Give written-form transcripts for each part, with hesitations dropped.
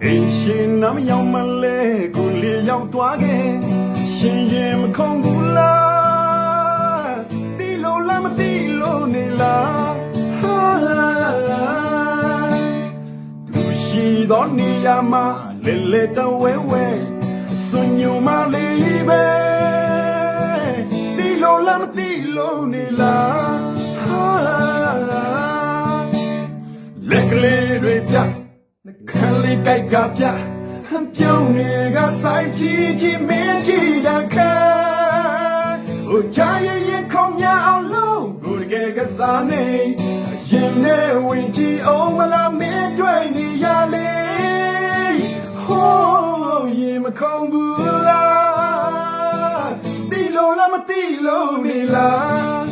ရှင်နမရောက်မလဲကိုလေရောက်သွားခဲ့ရှင်ရင်မခုံဘူးလားတီလို့လားမတီလို့နေလားဟာသူရှိသောနေရာမှာလဲလဲတဝဲဝဲစွညုံမလေးပဲတီလို့လားမတီလို့နေလားဟာလက်ကလေးတွေပြခံလေးကြိုက်ကပြပြုံးနေကဆိုင်ကြည့်ကြည့်မင်းကြည့်တတ်ခံဟိုချာရဲ့ခုံများအောင်လို့ကိုယ်ကကစားနေရင်နဲ့ဝင်ကြည့်အောင်မလားမင်းတွေ့နေရလေဟိုးရင်မခုံဘူးလားတီလို့လားမတီလို့နေလား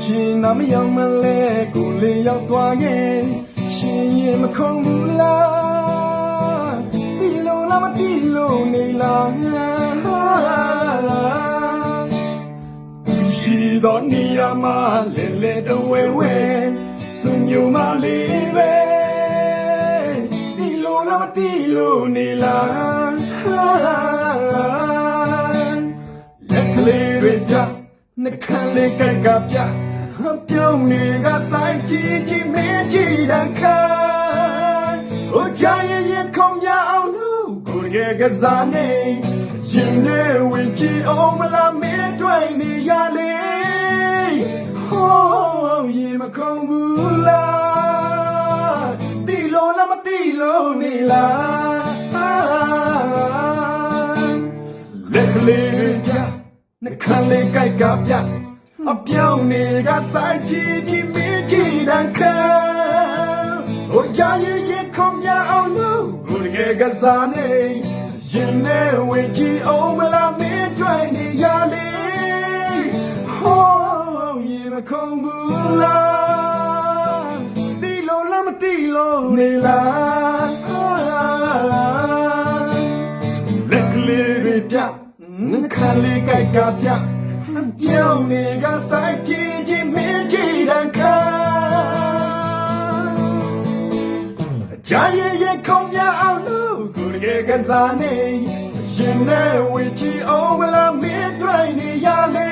ရှင်နမရောက်မလဲကိုလေရောက်သွားခဲ့ရှင်ရင်မခုံဘူးလားတီလို့လားမတီလို့နေလားရှိတော်နေရမှာလဲလဲတဝဲဝဲစွညုံမလေးပဲတီလို့လားမတီလို့နေလားလက်ကလေးတွေပြနှခမ်းလေးကကပြပြုံးနေကဆိုင်ကြည့်ကြည့်မင်းကြည့်တတ်ခံဟိုချာရဲ့ခုံရအောင်လို့ကိုယ်ရဲ့ကစားနေရင်နဲ့ဝင်ကြည့်အောင်မလားမင်းတွေ့နေရလေဟိုးရင်မခုံဘူးလားတီလို့လားမတီလို့နေလားလက်ကလေးပြနှခမ်းလေးကြိုက်ကပြအပြောင်းနေကဆိုင်ကြည့်ကြည့်မင်းကြည့်တတ်ခံဟိုရရဲ့ခုံရအောင်လို့ကိုယ်ကကစားနေရင်နဲ့ဝင်ကြည့်အောင်မလားမင်းတွေ့နေရလေဟိုးရင်မခုံဘူးလားတီလို့လားမတီလို့နေလားလက်ကလေးတွေပြနှခမ်းလေးကြိုက်ကပြပြောင်းနေကဆိုင်ကြည့်ကြည့်မင်းကြည့်တတ်ခံကြရဲ့ခုံရအောင်လို့ကိုယ်ရဲ့ကစားနေရင်နဲ့ဝေချီအောင်မလားမင်းတွေ့နေရလေ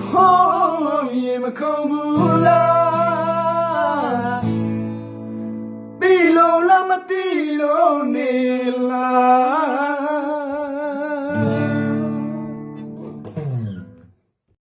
ဟိုးရင်မခုံဘူးလားတီလို့လားမတီလို့